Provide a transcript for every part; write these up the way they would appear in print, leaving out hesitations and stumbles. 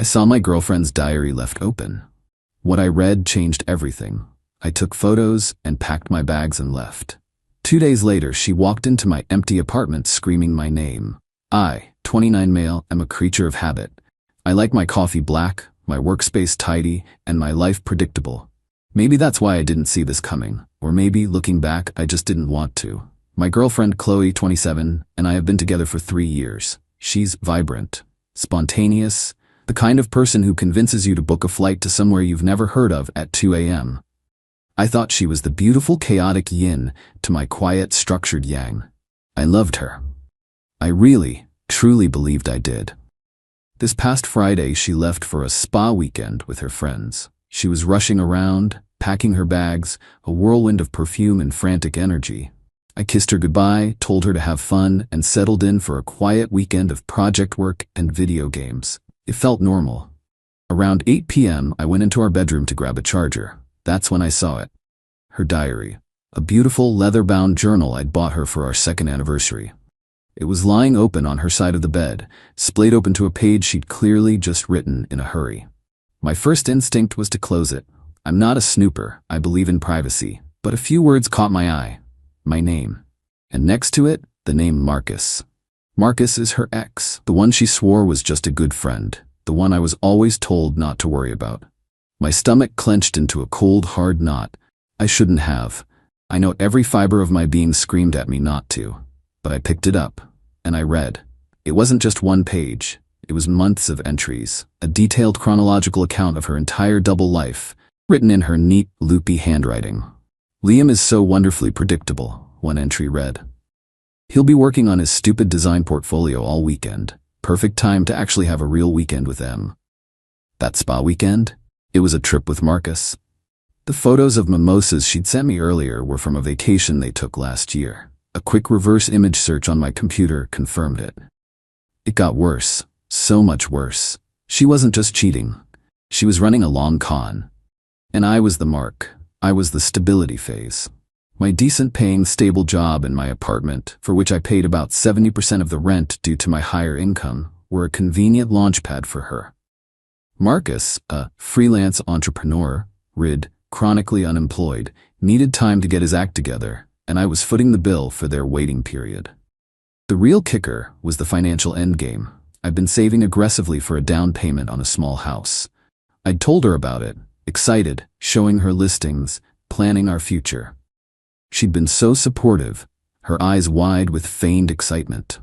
I saw my girlfriend's diary left open. What I read changed everything. I took photos and packed my bags and left. 2 days later, she walked into my empty apartment screaming my name. I, 29 male, am a creature of habit. I like my coffee black, my workspace tidy, and my life predictable. Maybe that's why I didn't see this coming, or maybe, looking back, I just didn't want to. My girlfriend Chloe, 27, and I have been together for 3 years. She's vibrant, spontaneous, the kind of person who convinces you to book a flight to somewhere you've never heard of at 2 a.m. I thought she was the beautiful, chaotic yin to my quiet, structured yang. I loved her. I really, truly believed I did. This past Friday, she left for a spa weekend with her friends. She was rushing around, packing her bags, a whirlwind of perfume and frantic energy. I kissed her goodbye, told her to have fun, and settled in for a quiet weekend of project work and video games. It felt normal. Around 8 p.m., I went into our bedroom to grab a charger. That's when I saw it. Her diary. A beautiful leather-bound journal I'd bought her for our 2nd anniversary. It was lying open on her side of the bed, splayed open to a page she'd clearly just written in a hurry. My first instinct was to close it. I'm not a snooper, I believe in privacy, but a few words caught my eye. My name. And next to it, the name Marcus. Marcus is her ex, the one she swore was just a good friend, the one I was always told not to worry about. My stomach clenched into a cold, hard knot. I shouldn't have. I know every fiber of my being screamed at me not to. But I picked it up, and I read. It wasn't just one page. It was months of entries, a detailed chronological account of her entire double life, written in her neat, loopy handwriting. Liam is so wonderfully predictable, one entry read. He'll be working on his stupid design portfolio all weekend. Perfect time to actually have a real weekend with them. That spa weekend? It was a trip with Marcus. The photos of mimosas she'd sent me earlier were from a vacation they took last year. A quick reverse image search on my computer confirmed it. It got worse, so much worse. She wasn't just cheating. She was running a long con. And I was the mark. I was the stability phase. My decent-paying, stable job and my apartment, for which I paid about 70% of the rent due to my higher income, were a convenient launchpad for her. Marcus, a freelance entrepreneur, chronically unemployed, needed time to get his act together, and I was footing the bill for their waiting period. The real kicker was the financial endgame. I'd been saving aggressively for a down payment on a small house. I'd told her about it, excited, showing her listings, planning our future. She'd been so supportive, her eyes wide with feigned excitement.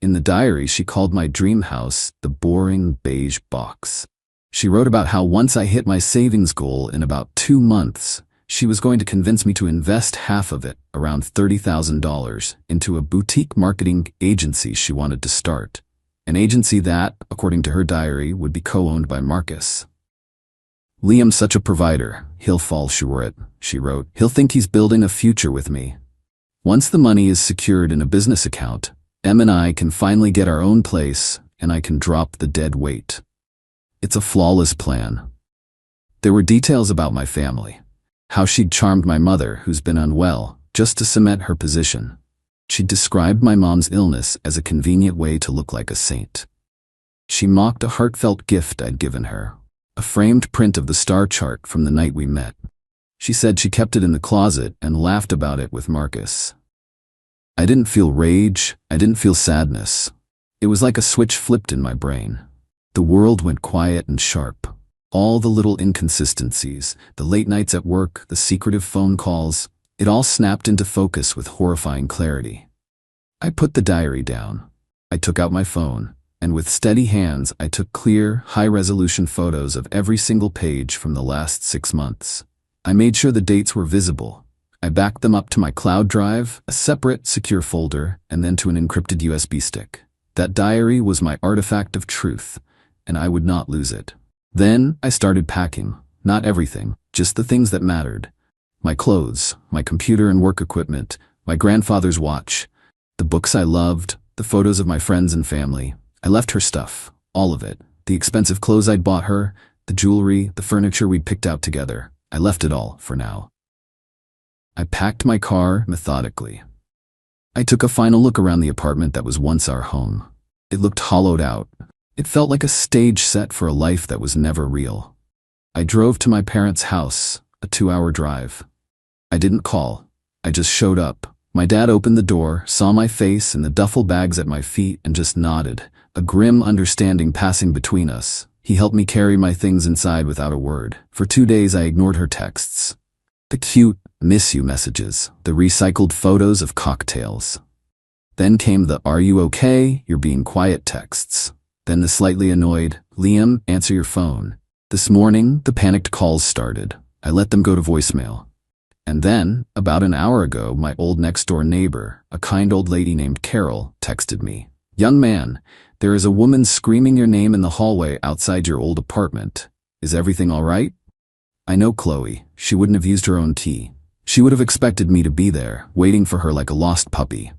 In the diary, she called my dream house the boring beige box. She wrote about how once I hit my savings goal in about 2 months, she was going to convince me to invest half of it, around $30,000, into a boutique marketing agency she wanted to start. An agency that, according to her diary, would be co-owned by Marcus. Liam's such a provider, he'll fall short, she wrote. He'll think he's building a future with me. Once the money is secured in a business account, Em and I can finally get our own place, and I can drop the dead weight. It's a flawless plan. There were details about my family. How she'd charmed my mother, who's been unwell, just to cement her position. She'd described my mom's illness as a convenient way to look like a saint. She mocked a heartfelt gift I'd given her, a framed print of the star chart from the night we met. She said she kept it in the closet and laughed about it with Marcus. I didn't feel rage, I didn't feel sadness. It was like a switch flipped in my brain. The world went quiet and sharp. All the little inconsistencies, the late nights at work, the secretive phone calls, it all snapped into focus with horrifying clarity. I put the diary down. I took out my phone, and with steady hands I took clear, high-resolution photos of every single page from the last 6 months. I made sure the dates were visible. I backed them up to my cloud drive, a separate, secure folder, and then to an encrypted USB stick. That diary was my artifact of truth, and I would not lose it. Then I started packing. Not everything, just the things that mattered. My clothes, my computer and work equipment, my grandfather's watch, the books I loved, the photos of my friends and family. I left her stuff, all of it. The expensive clothes I'd bought her, the jewelry, the furniture we'd picked out together. I left it all, for now. I packed my car methodically. I took a final look around the apartment that was once our home. It looked hollowed out. It felt like a stage set for a life that was never real. I drove to my parents' house, a 2-hour drive. I didn't call. I just showed up. My dad opened the door, saw my face and the duffel bags at my feet, and just nodded, a grim understanding passing between us. He helped me carry my things inside without a word. For 2 days I ignored her texts. The cute, miss you messages, the recycled photos of cocktails. Then came the "Are you okay? You're being quiet" texts. Then the slightly annoyed, "Liam, answer your phone." This morning, the panicked calls started. I let them go to voicemail. And then, about an hour ago, my old next-door neighbor, a kind old lady named Carol, texted me. "Young man, there is a woman screaming your name in the hallway outside your old apartment. Is everything all right?" I know Chloe. She wouldn't have used her own key. She would have expected me to be there, waiting for her like a lost puppy.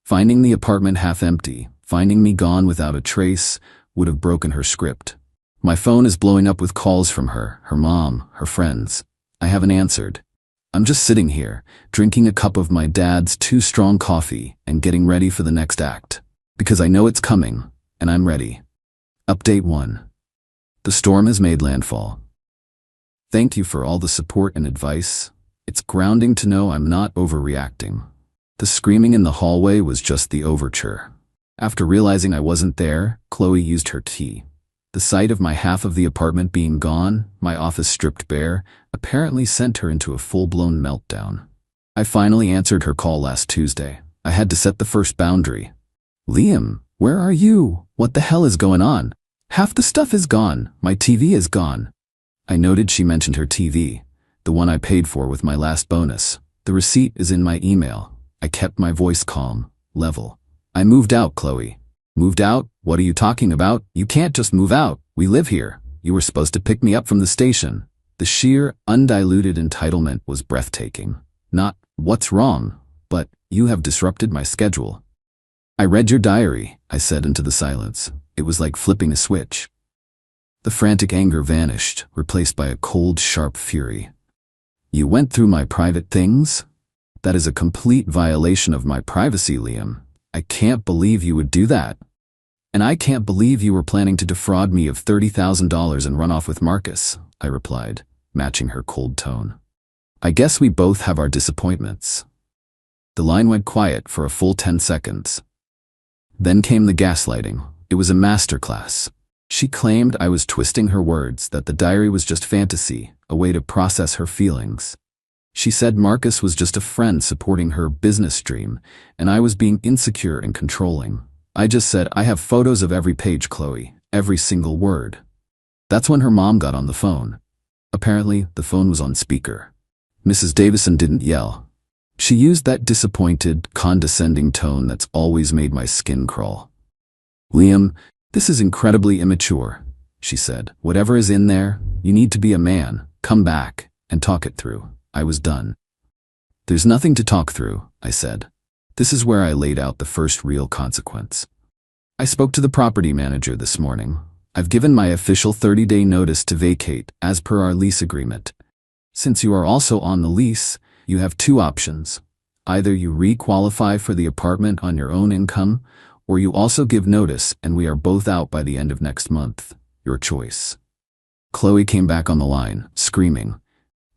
Finding the apartment half empty, finding me gone without a trace, would have broken her script. My phone is blowing up with calls from her mom, her friends. I haven't answered. I'm just sitting here, drinking a cup of my dad's too strong coffee and getting ready for the next act. Because I know it's coming, and I'm ready. Update 1. The storm has made landfall. Thank you for all the support and advice. It's grounding to know I'm not overreacting. The screaming in the hallway was just the overture. After realizing I wasn't there, Chloe used her tea. The sight of my half of the apartment being gone, my office stripped bare, apparently sent her into a full-blown meltdown. I finally answered her call last Tuesday. I had to set the first boundary. "Liam, where are you? What the hell is going on? Half the stuff is gone. My TV is gone." I noted she mentioned her TV, the one I paid for with my last bonus. The receipt is in my email. I kept my voice calm, level. "I moved out, Chloe." "Moved out? What are you talking about? You can't just move out. We live here. You were supposed to pick me up from the station." The sheer, undiluted entitlement was breathtaking. Not, "What's wrong?" but, "You have disrupted my schedule." "I read your diary," I said into the silence. It was like flipping a switch. The frantic anger vanished, replaced by a cold, sharp fury. "You went through my private things? That is a complete violation of my privacy, Liam. I can't believe you would do that. And I can't believe you were planning to defraud me of $30,000 and run off with Marcus," I replied, matching her cold tone. "I guess we both have our disappointments." The line went quiet for a full 10 seconds. Then came the gaslighting. It was a masterclass. She claimed I was twisting her words, that the diary was just fantasy, a way to process her feelings. She said Marcus was just a friend supporting her business dream, and I was being insecure and controlling. I just said, "I have photos of every page, Chloe, every single word." That's when her mom got on the phone. Apparently, the phone was on speaker. Mrs. Davison didn't yell. She used that disappointed, condescending tone that's always made my skin crawl. "Liam, this is incredibly immature," she said. "Whatever is in there, you need to be a man, come back, and talk it through." I was done. "There's nothing to talk through," I said. This is where I laid out the first real consequence. "I spoke to the property manager this morning. I've given my official 30-day notice to vacate, as per our lease agreement. Since you are also on the lease, you have 2 options. Either you re-qualify for the apartment on your own income, or you also give notice and we are both out by the end of next month. Your choice." Chloe came back on the line, screaming,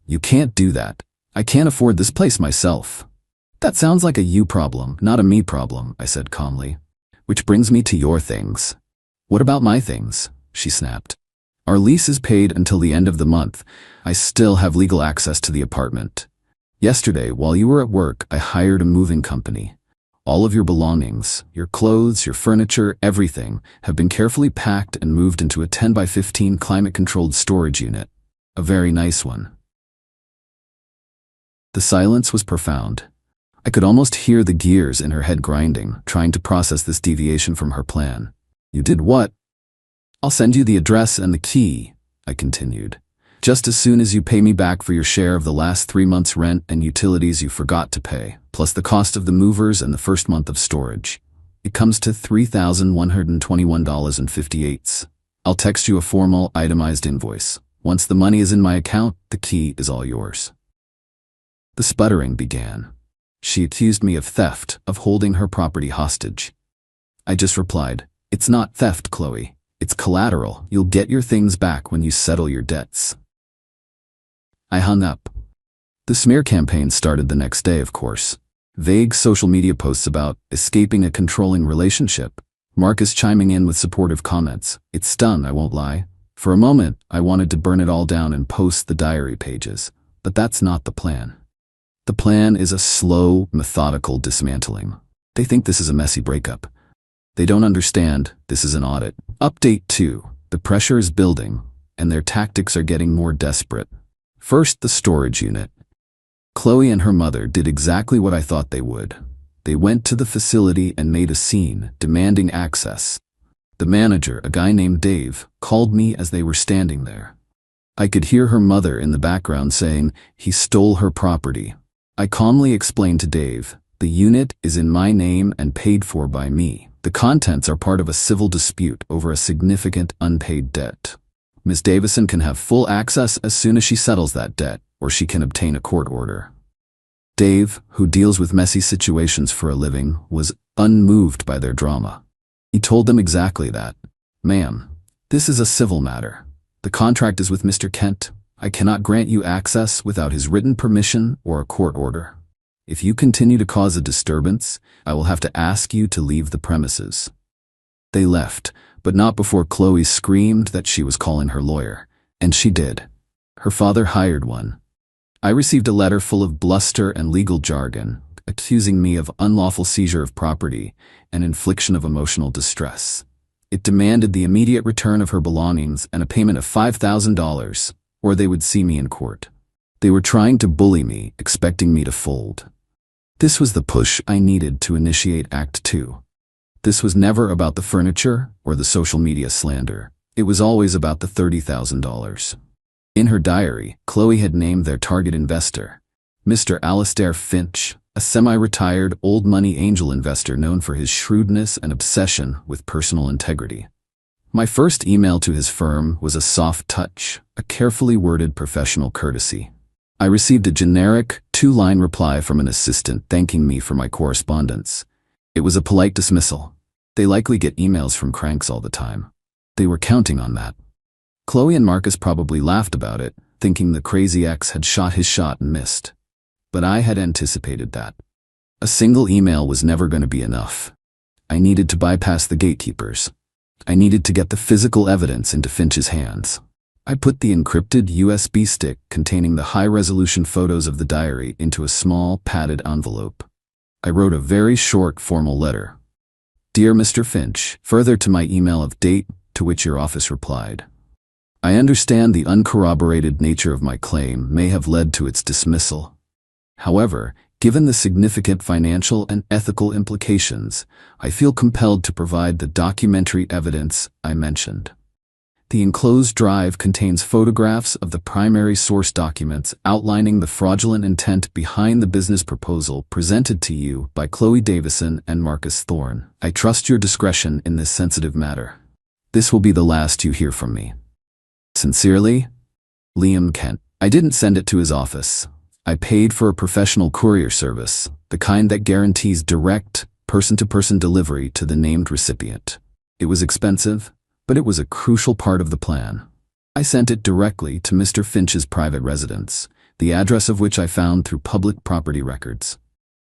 "You can't do that. I can't afford this place myself." "That sounds like a you problem, not a me problem," I said calmly. "Which brings me to your things." "What about my things?" she snapped. "Our lease is paid until the end of the month. I still have legal access to the apartment. Yesterday, while you were at work, I hired a moving company. All of your belongings, your clothes, your furniture, everything, have been carefully packed and moved into a 10 by 15 climate-controlled storage unit. A very nice one." The silence was profound. I could almost hear the gears in her head grinding, trying to process this deviation from her plan. "You did what?" "I'll send you the address and the key," I continued. "Just as soon as you pay me back for your share of the last 3 months' rent and utilities you forgot to pay, plus the cost of the movers and the first month of storage. It comes to $3,121.58. I'll text you a formal, itemized invoice. Once the money is in my account, the key is all yours." The sputtering began. She accused me of theft, of holding her property hostage. I just replied, "It's not theft, Chloe. It's collateral. You'll get your things back when you settle your debts. I hung up. The smear campaign started the next day, of course. Vague social media posts about escaping a controlling relationship. Marcus chiming in with supportive comments. It stung, I won't lie. For a moment, I wanted to burn it all down and post the diary pages. But that's not the plan. The plan is a slow, methodical dismantling. They think this is a messy breakup. They don't understand this is an audit. Update 2. The pressure is building, and their tactics are getting more desperate. First, the storage unit. Chloe and her mother did exactly what I thought they would. They went to the facility and made a scene, demanding access. The manager, a guy named Dave, called me as they were standing there. I could hear her mother in the background saying, "He stole her property." I calmly explained to Dave, "The unit is in my name and paid for by me. The contents are part of a civil dispute over a significant unpaid debt. Ms. Davison can have full access as soon as she settles that debt, or she can obtain a court order." Dave, who deals with messy situations for a living, was unmoved by their drama. He told them exactly that. "Ma'am, this is a civil matter. The contract is with Mr. Kent. I cannot grant you access without his written permission or a court order. If you continue to cause a disturbance, I will have to ask you to leave the premises." They left, but not before Chloe screamed that she was calling her lawyer. And she did. Her father hired one. I received a letter full of bluster and legal jargon, accusing me of unlawful seizure of property and infliction of emotional distress. It demanded the immediate return of her belongings and a payment of $5,000, or they would see me in court. They were trying to bully me, expecting me to fold. This was the push I needed to initiate Act 2. This was never about the furniture or the social media slander. It was always about the $30,000. In her diary, Chloe had named their target investor, Mr. Alistair Finch, a semi-retired old money angel investor known for his shrewdness and obsession with personal integrity. My first email to his firm was a soft touch, a carefully worded professional courtesy. I received a generic, 2-line reply from an assistant thanking me for my correspondence. It was a polite dismissal. They likely get emails from cranks all the time. They were counting on that. Chloe and Marcus probably laughed about it, thinking the crazy ex had shot his shot and missed. But I had anticipated that. A single email was never going to be enough. I needed to bypass the gatekeepers. I needed to get the physical evidence into Finch's hands. I put the encrypted USB stick containing the high-resolution photos of the diary into a small, padded envelope. I wrote a very short, formal letter. "Dear Mr. Finch," further to my email of date, to which your office replied. "I understand the uncorroborated nature of my claim may have led to its dismissal. However, given the significant financial and ethical implications, I feel compelled to provide the documentary evidence I mentioned. The enclosed drive contains photographs of the primary source documents outlining the fraudulent intent behind the business proposal presented to you by Chloe Davison and Marcus Thorne. I trust your discretion in this sensitive matter. This will be the last you hear from me. Sincerely, Liam Kent." I didn't send it to his office. I paid for a professional courier service, the kind that guarantees direct, person-to-person delivery to the named recipient. It was expensive, but it was a crucial part of the plan. I sent it directly to Mr. Finch's private residence, the address of which I found through public property records.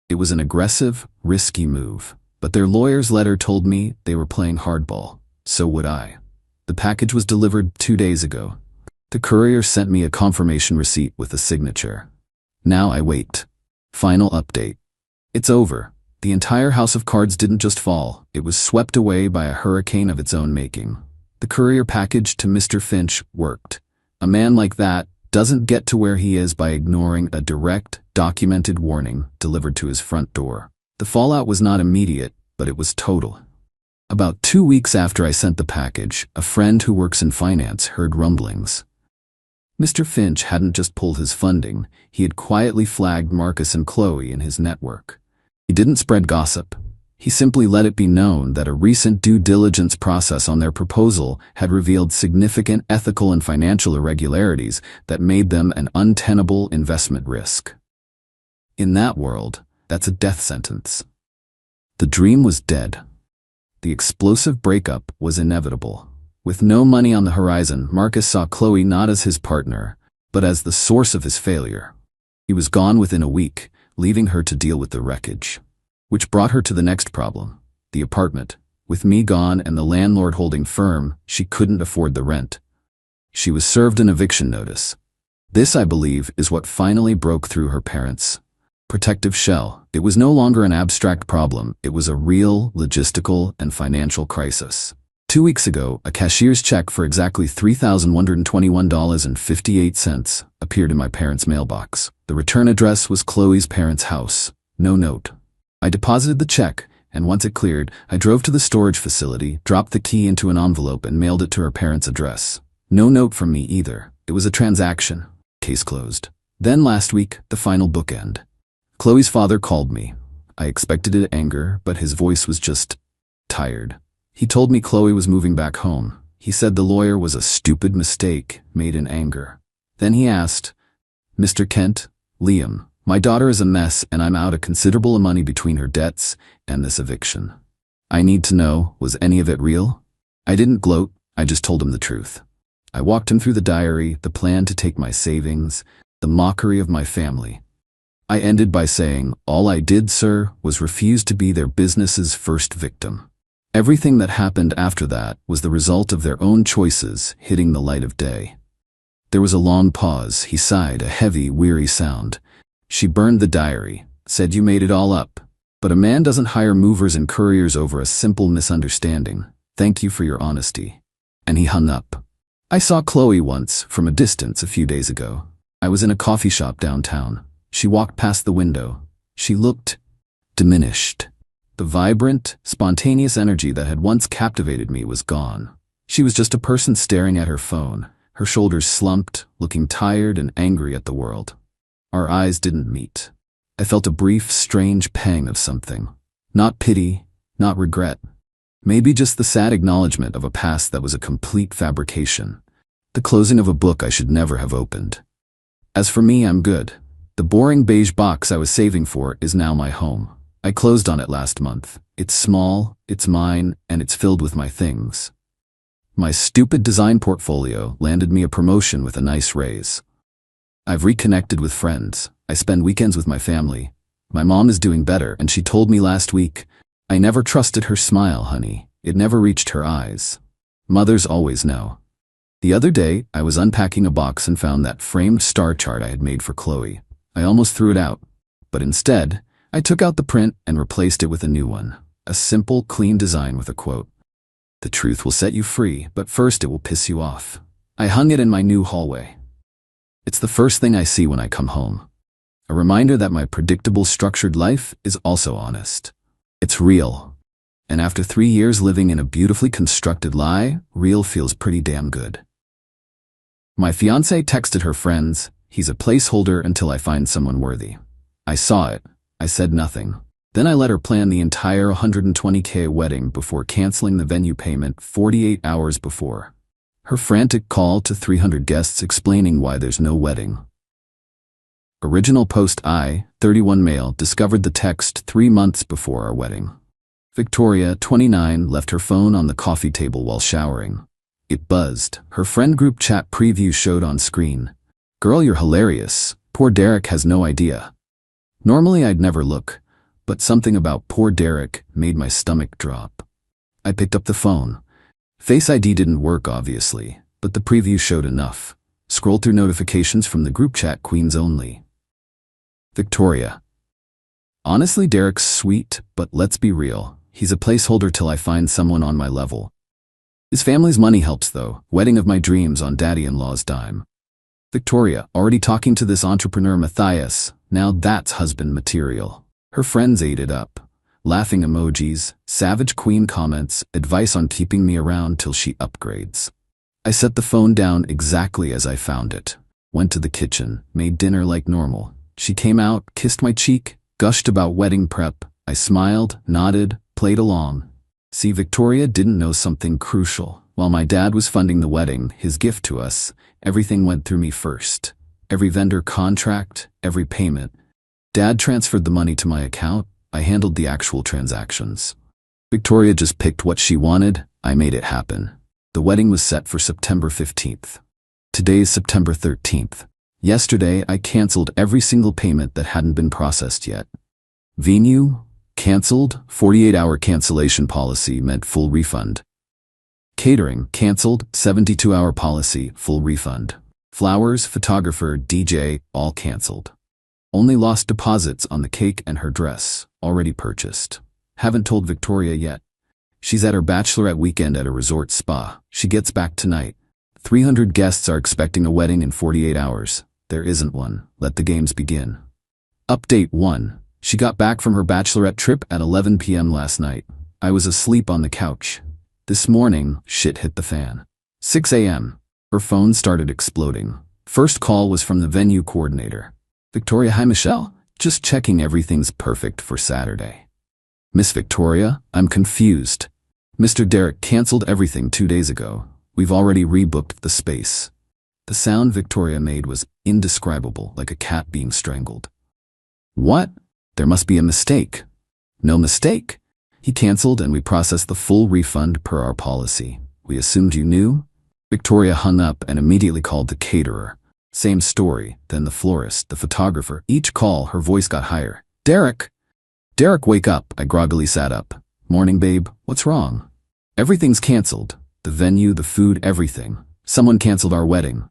It was an aggressive, risky move, but their lawyer's letter told me they were playing hardball. So would I. The package was delivered 2 days ago. The courier sent me a confirmation receipt with a signature. Now I wait. Final update. It's over. The entire house of cards didn't just fall, it was swept away by a hurricane of its own making. The courier package to Mr. Finch worked. A man like that doesn't get to where he is by ignoring a direct, documented warning delivered to his front door. The fallout was not immediate, but it was total. About 2 weeks after I sent the package, a friend who works in finance heard rumblings. Mr. Finch hadn't just pulled his funding, he had quietly flagged Marcus and Chloe in his network. He didn't spread gossip. He simply let it be known that a recent due diligence process on their proposal had revealed significant ethical and financial irregularities that made them an untenable investment risk. In that world, that's a death sentence. The dream was dead. The explosive breakup was inevitable. With no money on the horizon, Marcus saw Chloe not as his partner, but as the source of his failure. He was gone within a week, leaving her to deal with the wreckage. Which brought her to the next problem, the apartment. With me gone and the landlord holding firm, she couldn't afford the rent. She was served an eviction notice. This, I believe, is what finally broke through her parents' protective shell. It was no longer an abstract problem, it was a real, logistical, and financial crisis. 2 weeks ago, a cashier's check for exactly $3,121.58 appeared in my parents' mailbox. The return address was Chloe's parents' house. No note. I deposited the check, and once it cleared, I drove to the storage facility, dropped the key into an envelope, and mailed it to her parents' address. No note from me either. It was a transaction. Case closed. Then last week, the final bookend. Chloe's father called me. I expected anger, but his voice was just tired. He told me Chloe was moving back home. He said the lawyer was a stupid mistake made in anger. Then he asked, "Mr. Kent, Liam, my daughter is a mess and I'm out a considerable money between her debts and this eviction. I need to know, was any of it real?" I didn't gloat, I just told him the truth. I walked him through the diary, the plan to take my savings, the mockery of my family. I ended by saying, "All I did, sir, was refuse to be their business's first victim." Everything that happened after that was the result of their own choices hitting the light of day. There was a long pause. He sighed, a heavy, weary sound. "She burned the diary, said you made it all up. But a man doesn't hire movers and couriers over a simple misunderstanding. Thank you for your honesty." And he hung up. I saw Chloe once, from a distance, a few days ago. I was in a coffee shop downtown. She walked past the window. She looked diminished. The vibrant, spontaneous energy that had once captivated me was gone. She was just a person staring at her phone, her shoulders slumped, looking tired and angry at the world. Our eyes didn't meet. I felt a brief, strange pang of something. Not pity, not regret. Maybe just the sad acknowledgement of a past that was a complete fabrication. The closing of a book I should never have opened. As for me, I'm good. The boring beige box I was saving for is now my home. I closed on it last month. It's small, it's mine, and it's filled with my things. My stupid design portfolio landed me a promotion with a nice raise. I've reconnected with friends. I spend weekends with my family. My mom is doing better, and she told me last week, "I never trusted her smile, honey. It never reached her eyes." Mothers always know. The other day, I was unpacking a box and found that framed star chart I had made for Chloe. I almost threw it out, but instead, I took out the print and replaced it with a new one. A simple, clean design with a quote. "The truth will set you free, but first it will piss you off." I hung it in my new hallway. It's the first thing I see when I come home. A reminder that my predictable, structured life is also honest. It's real. And after 3 years living in a beautifully constructed lie, real feels pretty damn good. My fiancée texted her friends, "He's a placeholder until I find someone worthy." I saw it. I said nothing. Then I let her plan the entire $120K wedding before canceling the venue payment 48 hours before. Her frantic call to 300 guests explaining why there's no wedding. Original post: I, 31 male, discovered the text 3 months before our wedding. Victoria, 29, left her phone on the coffee table while showering. It buzzed. Her friend group chat preview showed on screen. "Girl, you're hilarious. Poor Derek has no idea." Normally I'd never look, but something about poor Derek made my stomach drop. I picked up the phone. Face ID didn't work, obviously, but the preview showed enough. Scrolled through notifications from the group chat, Queens only. Victoria. "Honestly, Derek's sweet, but let's be real. He's a placeholder till I find someone on my level. His family's money helps though. Wedding of my dreams on daddy-in-law's dime." Victoria, already talking to this entrepreneur Matthias. Now that's husband material. Her friends ate it up. Laughing emojis, savage queen comments, advice on keeping me around till she upgrades. I set the phone down exactly as I found it. Went to the kitchen, made dinner like normal. She came out, kissed my cheek, gushed about wedding prep. I smiled, nodded, played along. See, Victoria didn't know something crucial. While my dad was funding the wedding, his gift to us, everything went through me first. Every vendor contract, every payment. Dad transferred the money to my account. I handled the actual transactions. Victoria just picked what she wanted. I made it happen. The wedding was set for September 15th. Today is September 13th. Yesterday, I canceled every single payment that hadn't been processed yet. Venue? Canceled. 48-hour cancellation policy meant full refund. Catering? Canceled. 72-hour policy, full refund. Flowers, photographer, DJ, all canceled. Only lost deposits on the cake and her dress, already purchased. Haven't told Victoria yet. She's at her bachelorette weekend at a resort spa. She gets back tonight. 300 guests are expecting a wedding in 48 hours. There isn't one. Let the games begin. Update 1. She got back from her bachelorette trip at 11 p.m. last night. I was asleep on the couch. This morning, shit hit the fan. 6 a.m. Her phone started exploding. First call was from the venue coordinator. Victoria, hi Michelle. Just checking everything's perfect for Saturday. Miss Victoria, I'm confused. Mr. Derek canceled everything 2 days ago. We've already rebooked the space. The sound Victoria made was indescribable, like a cat being strangled. What? There must be a mistake. No mistake. He canceled and we processed the full refund per our policy. We assumed you knew. Victoria hung up and immediately called the caterer. Same story, then the florist, the photographer. Each call, her voice got higher. Derek! Derek, wake up. I groggily sat up. Morning, babe. What's wrong? Everything's canceled. The venue, the food, everything. Someone canceled our wedding.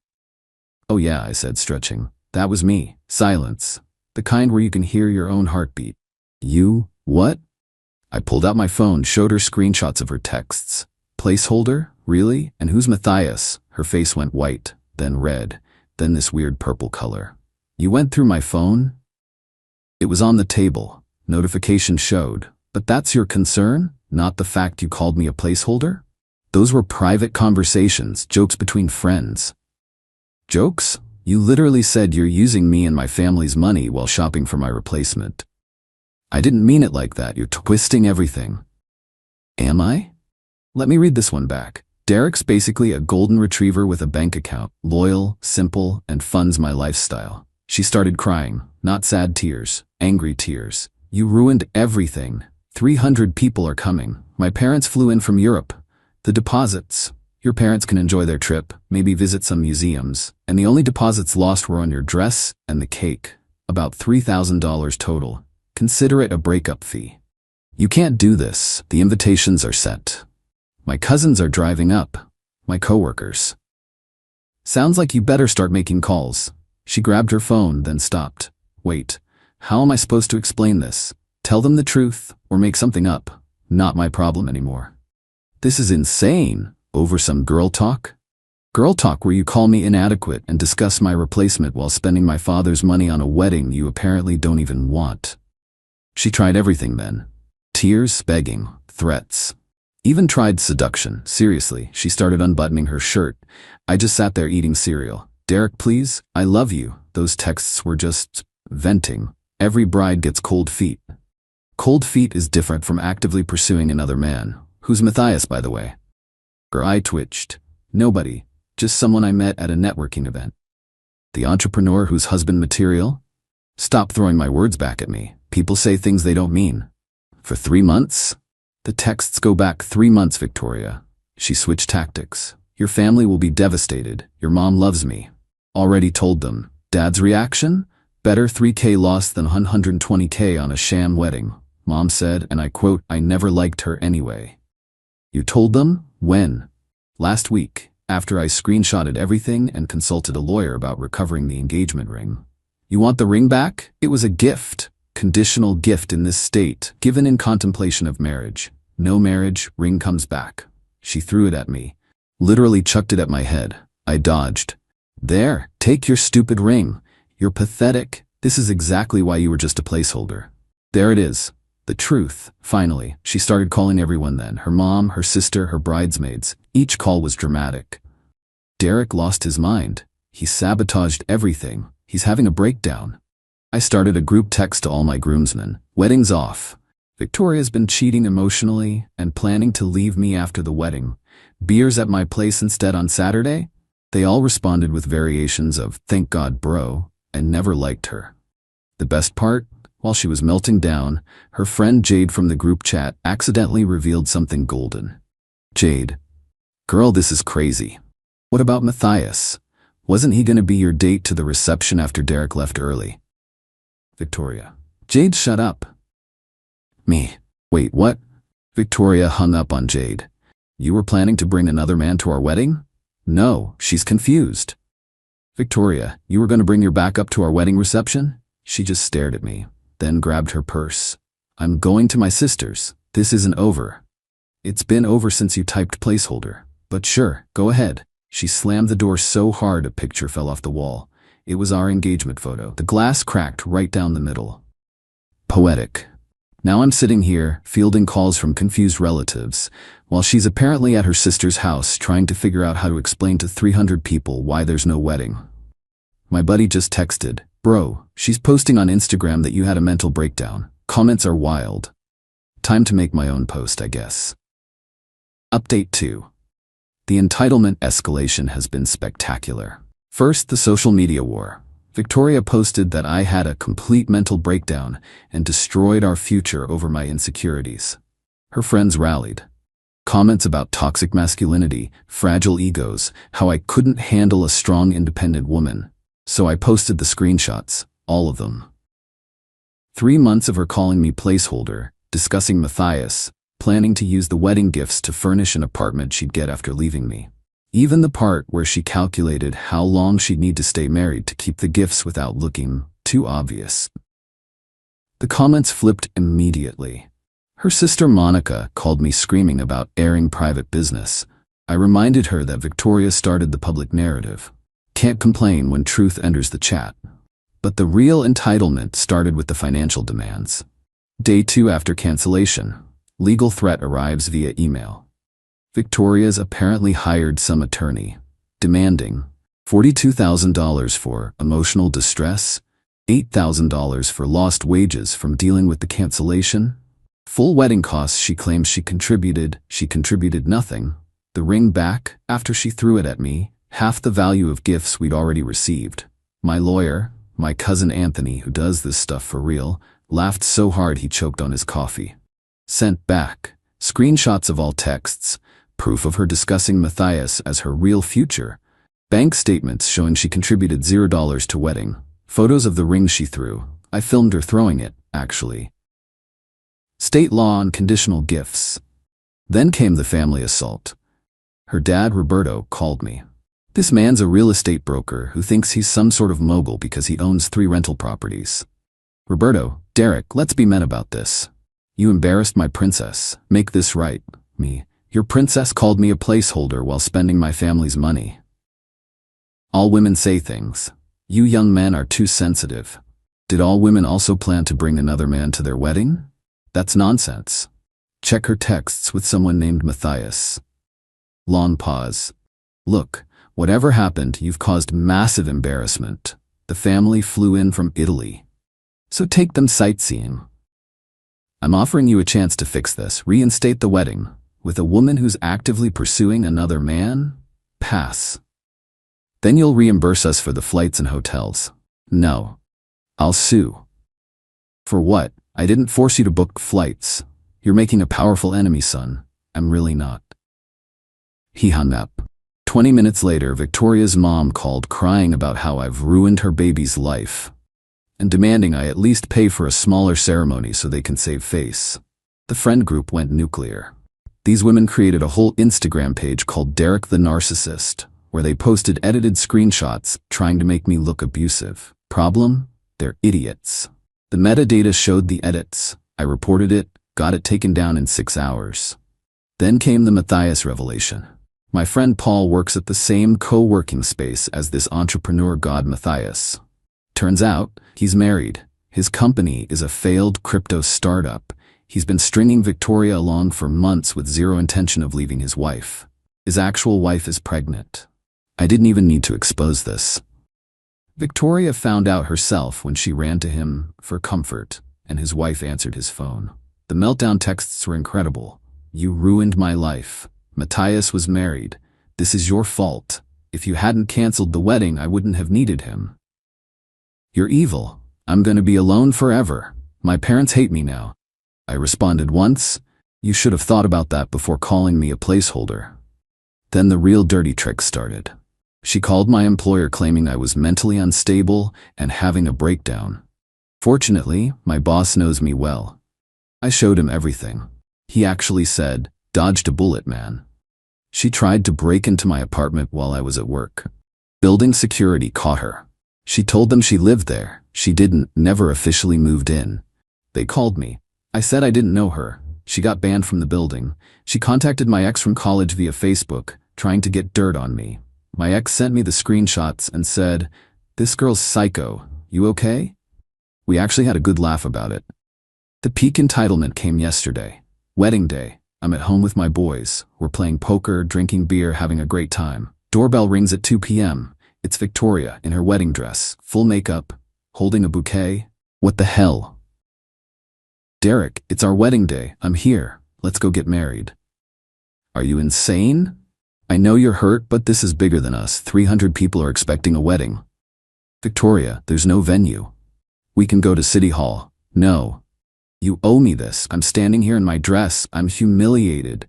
Oh yeah, I said, stretching. That was me. Silence. The kind where you can hear your own heartbeat. You? What? I pulled out my phone, showed her screenshots of her texts. Placeholder? Really? And who's Matthias? Her face went white, then red, then this weird purple color. You went through my phone? It was on the table. Notification showed. But that's your concern? Not the fact you called me a placeholder? Those were private conversations, jokes between friends. Jokes? You literally said you're using me and my family's money while shopping for my replacement. I didn't mean it like that. You're twisting everything. Am I? Let me read this one back. Derek's basically a golden retriever with a bank account, loyal, simple, and funds my lifestyle. She started crying, not sad tears, angry tears. You ruined everything. 300 people are coming. My parents flew in from Europe. The deposits. Your parents can enjoy their trip, maybe visit some museums, and the only deposits lost were on your dress and the cake. About $3,000 total. Consider it a breakup fee. You can't do this. The invitations are set. My cousins are driving up. My coworkers. Sounds like you better start making calls. She grabbed her phone, then stopped. Wait, how am I supposed to explain this? Tell them the truth, or make something up. Not my problem anymore. This is insane. Over some girl talk? Girl talk where you call me inadequate and discuss my replacement while spending my father's money on a wedding you apparently don't even want. She tried everything then. Tears, begging, threats. Even tried seduction. Seriously, she started unbuttoning her shirt. I just sat there eating cereal. Derek, please, I love you. Those texts were just venting. Every bride gets cold feet. Cold feet is different from actively pursuing another man. Who's Matthias, by the way? Her eye twitched. Nobody. Just someone I met at a networking event. The entrepreneur whose husband material? Stop throwing my words back at me. People say things they don't mean. For 3 months? The texts go back 3 months, Victoria. She switched tactics. Your family will be devastated. Your mom loves me. Already told them. Dad's reaction? Better 3K loss than 120K on a sham wedding. Mom said, and I quote, I never liked her anyway. You told them? When? Last week, after I screenshotted everything and consulted a lawyer about recovering the engagement ring. You want the ring back? It was a gift. Conditional gift in this state, given in contemplation of marriage. No marriage, ring comes back. She threw it at me. Literally chucked it at my head. I dodged. There, take your stupid ring. You're pathetic. This is exactly why you were just a placeholder. There it is. The truth, finally. She started calling everyone then. Her mom, her sister, her bridesmaids. Each call was dramatic. Derek lost his mind. He sabotaged everything. He's having a breakdown. I started a group text to all my groomsmen. Wedding's off. Victoria's been cheating emotionally and planning to leave me after the wedding. Beers at my place instead on Saturday? They all responded with variations of, thank God, bro, and never liked her. The best part? While she was melting down, her friend Jade from the group chat accidentally revealed something golden. Jade. Girl, this is crazy. What about Matthias? Wasn't he gonna be your date to the reception after Derek left early? Victoria. Jade, shut up. Me. Wait, what? Victoria hung up on Jade. You were planning to bring another man to our wedding? No, she's confused. Victoria, you were gonna bring your backup to our wedding reception? She just stared at me, then grabbed her purse. I'm going to my sister's. This isn't over. It's been over since you typed placeholder. But sure, go ahead. She slammed the door so hard a picture fell off the wall. It was our engagement photo. The glass cracked right down the middle. Poetic. Now I'm sitting here, fielding calls from confused relatives, while she's apparently at her sister's house trying to figure out how to explain to 300 people why there's no wedding. My buddy just texted, "Bro, she's posting on Instagram that you had a mental breakdown. Comments are wild." Time to make my own post, I guess. Update 2. The entitlement escalation has been spectacular. First, the social media war. Victoria posted that I had a complete mental breakdown and destroyed our future over my insecurities. Her friends rallied. Comments about toxic masculinity, fragile egos, how I couldn't handle a strong, independent woman. So I posted the screenshots, all of them. 3 months of her calling me placeholder, discussing Matthias, planning to use the wedding gifts to furnish an apartment she'd get after leaving me. Even the part where she calculated how long she'd need to stay married to keep the gifts without looking too obvious. The comments flipped immediately. Her sister Monica called me screaming about airing private business. I reminded her that Victoria started the public narrative. Can't complain when truth enters the chat. But the real entitlement started with the financial demands. Day 2 after cancellation. Legal threat arrives via email. Victoria's apparently hired some attorney, demanding $42,000 for emotional distress, $8,000 for lost wages from dealing with the cancellation, full wedding costs. She claims she contributed nothing, the ring back after she threw it at me, half the value of gifts we'd already received. My lawyer, my cousin Anthony, who does this stuff for real, laughed so hard he choked on his coffee. Sent back screenshots of all texts, proof of her discussing Matthias as her real future, bank statements showing she contributed $0 to wedding, photos of the ring she threw. I filmed her throwing it, actually. State law on conditional gifts. Then came the family assault. Her dad, Roberto, called me. This man's a real estate broker who thinks he's some sort of mogul because he owns 3 rental properties. Roberto, Derek, let's be men about this. You embarrassed my princess. Make this right. Me. Your princess called me a placeholder while spending my family's money. All women say things. You young men are too sensitive. Did all women also plan to bring another man to their wedding? That's nonsense. Check her texts with someone named Matthias. Long pause. Look, whatever happened, you've caused massive embarrassment. The family flew in from Italy. So take them sightseeing. I'm offering you a chance to fix this. Reinstate the wedding. With a woman who's actively pursuing another man? Pass. Then you'll reimburse us for the flights and hotels. No. I'll sue. For what? I didn't force you to book flights. You're making a powerful enemy, son. I'm really not. He hung up. 20 minutes later, Victoria's mom called crying about how I've ruined her baby's life, and demanding I at least pay for a smaller ceremony so they can save face. The friend group went nuclear. These women created a whole Instagram page called Derek the Narcissist, where they posted edited screenshots trying to make me look abusive. Problem? They're idiots. The metadata showed the edits. I reported it, got it taken down in 6 hours. Then came the Matthias revelation. My friend Paul works at the same co-working space as this entrepreneur god Matthias. Turns out, he's married. His company is a failed crypto startup. He's been stringing Victoria along for months with zero intention of leaving his wife. His actual wife is pregnant. I didn't even need to expose this. Victoria found out herself when she ran to him for comfort, and his wife answered his phone. The meltdown texts were incredible. You ruined my life. Matthias was married. This is your fault. If you hadn't canceled the wedding, I wouldn't have needed him. You're evil. I'm gonna be alone forever. My parents hate me now. I responded once. You should have thought about that before calling me a placeholder. Then the real dirty tricks started. She called my employer claiming I was mentally unstable and having a breakdown. Fortunately, my boss knows me well. I showed him everything. He actually said, "Dodged a bullet, man." She tried to break into my apartment while I was at work. Building security caught her. She told them she lived there. She didn't, never officially moved in. They called me. I said I didn't know her. She got banned from the building. She contacted my ex from college via Facebook, trying to get dirt on me. My ex sent me the screenshots and said, "This girl's psycho. You okay?" We actually had a good laugh about it. The peak entitlement came yesterday. Wedding day. I'm at home with my boys. We're playing poker, drinking beer, having a great time. Doorbell rings at 2 p.m. It's Victoria in her wedding dress, full makeup, holding a bouquet. What the hell? "Derek, it's our wedding day. I'm here. Let's go get married." Are you insane? I know you're hurt, but this is bigger than us. 300 people are expecting a wedding. Victoria, there's no venue. We can go to City Hall. No. You owe me this. I'm standing here in my dress. I'm humiliated.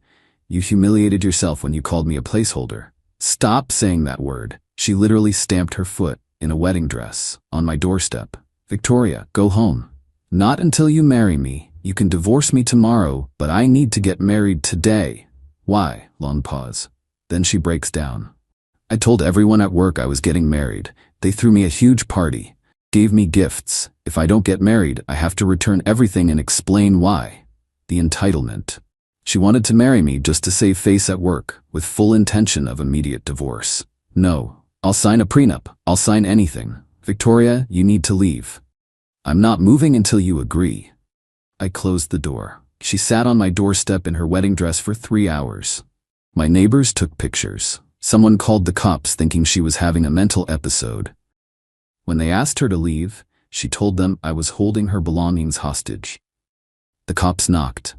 You humiliated yourself when you called me a placeholder. Stop saying that word. She literally stamped her foot, in a wedding dress, on my doorstep. Victoria, go home. Not until you marry me. You can divorce me tomorrow, but I need to get married today. Why? Long pause. Then she breaks down. I told everyone at work I was getting married. They threw me a huge party, gave me gifts. If I don't get married, I have to return everything and explain why. The entitlement. She wanted to marry me just to save face at work, with full intention of immediate divorce. No, I'll sign a prenup. I'll sign anything. Victoria, you need to leave. I'm not moving until you agree. I closed the door. She sat on my doorstep in her wedding dress for 3 hours. My neighbors took pictures. Someone called the cops thinking she was having a mental episode. When they asked her to leave, she told them I was holding her belongings hostage. The cops knocked.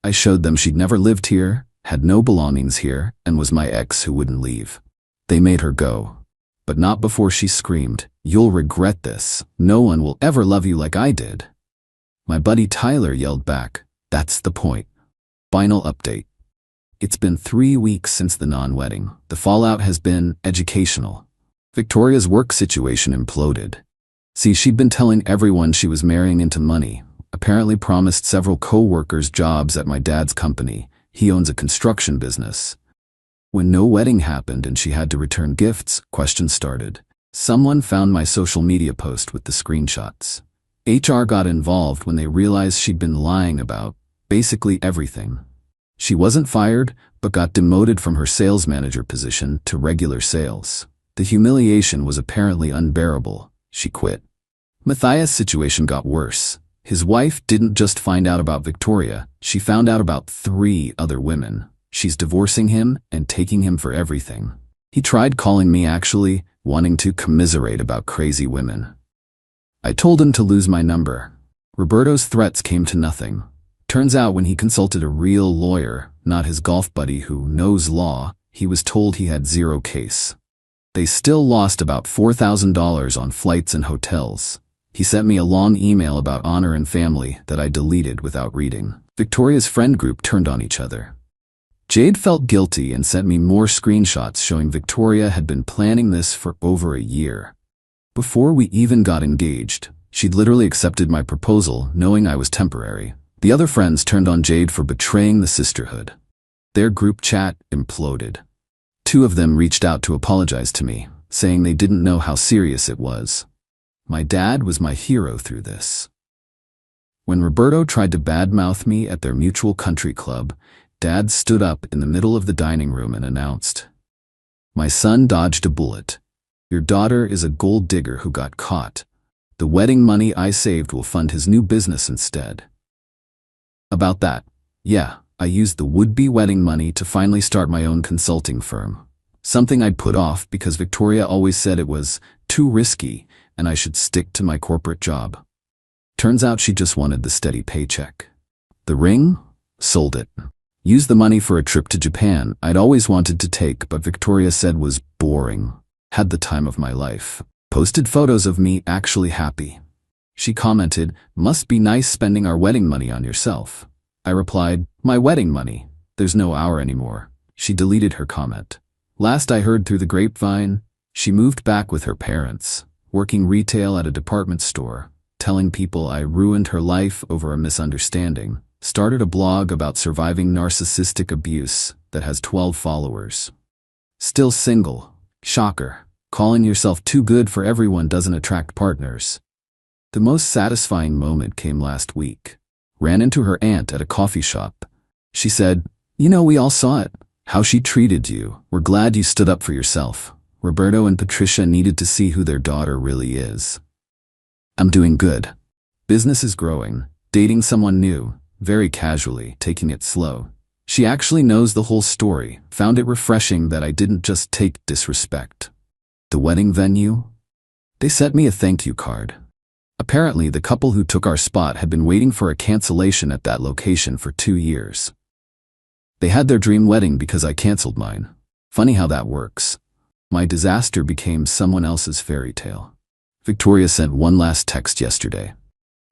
I showed them she'd never lived here, had no belongings here, and was my ex who wouldn't leave. They made her go. But not before she screamed, "You'll regret this. No one will ever love you like I did." My buddy Tyler yelled back, "That's the point." Final update. It's been 3 weeks since the non-wedding. The fallout has been educational. Victoria's work situation imploded. See, she'd been telling everyone she was marrying into money, apparently promised several co-workers jobs at my dad's company. He owns a construction business. When no wedding happened and she had to return gifts, questions started. Someone found my social media post with the screenshots. HR got involved when they realized she'd been lying about basically everything. She wasn't fired, but got demoted from her sales manager position to regular sales. The humiliation was apparently unbearable. She quit. Matthias' situation got worse. His wife didn't just find out about Victoria, she found out about 3 other women. She's divorcing him and taking him for everything. He tried calling me actually, wanting to commiserate about crazy women. I told him to lose my number. Roberto's threats came to nothing. Turns out when he consulted a real lawyer, not his golf buddy who knows law, he was told he had 0 case. They still lost about $4,000 on flights and hotels. He sent me a long email about honor and family that I deleted without reading. Victoria's friend group turned on each other. Jade felt guilty and sent me more screenshots showing Victoria had been planning this for over a year. Before we even got engaged, she'd literally accepted my proposal knowing I was temporary. The other friends turned on Jade for betraying the sisterhood. Their group chat imploded. 2 of them reached out to apologize to me, saying they didn't know how serious it was. My dad was my hero through this. When Roberto tried to badmouth me at their mutual country club, Dad stood up in the middle of the dining room and announced, "My son dodged a bullet. Your daughter is a gold digger who got caught. The wedding money I saved will fund his new business instead." About that, yeah, I used the would-be wedding money to finally start my own consulting firm. Something I'd put off because Victoria always said it was too risky and I should stick to my corporate job. Turns out she just wanted the steady paycheck. The ring? Sold it. Used the money for a trip to Japan I'd always wanted to take but Victoria said was boring. Had the time of my life. Posted photos of me actually happy. She commented, "Must be nice spending our wedding money on yourself." I replied, "My wedding money? There's no our anymore." She deleted her comment. Last I heard through the grapevine, she moved back with her parents, working retail at a department store, telling people I ruined her life over a misunderstanding, started a blog about surviving narcissistic abuse that has 12 followers. Still single. Shocker. Calling yourself too good for everyone doesn't attract partners. The most satisfying moment came last week. Ran into her aunt at a coffee shop. She said, "You know, we all saw it. How she treated you. We're glad you stood up for yourself. Roberto and Patricia needed to see who their daughter really is." I'm doing good. Business is growing. Dating someone new, very casually, taking it slow. She actually knows the whole story. Found it refreshing that I didn't just take disrespect. The wedding venue? They sent me a thank you card. Apparently, the couple who took our spot had been waiting for a cancellation at that location for 2 years. They had their dream wedding because I canceled mine. Funny how that works. My disaster became someone else's fairy tale. Victoria sent one last text yesterday.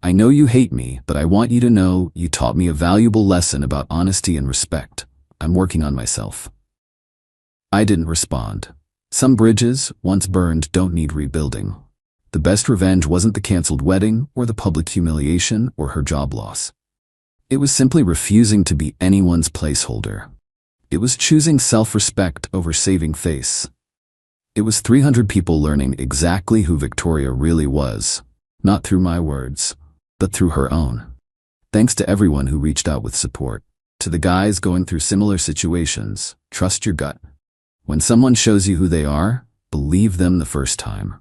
"I know you hate me, but I want you to know you taught me a valuable lesson about honesty and respect. I'm working on myself." I didn't respond. Some bridges, once burned, don't need rebuilding. The best revenge wasn't the canceled wedding or the public humiliation or her job loss. It was simply refusing to be anyone's placeholder. It was choosing self-respect over saving face. It was 300 people learning exactly who Victoria really was, not through my words, but through her own. Thanks to everyone who reached out with support. To the guys going through similar situations, trust your gut. When someone shows you who they are, believe them the first time.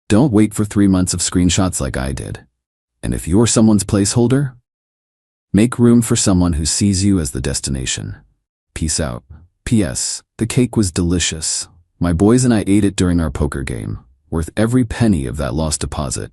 Don't wait for 3 months of screenshots like I did. And if you're someone's placeholder, make room for someone who sees you as the destination. Peace out. P.S. The cake was delicious. My boys and I ate it during our poker game. Worth every penny of that lost deposit.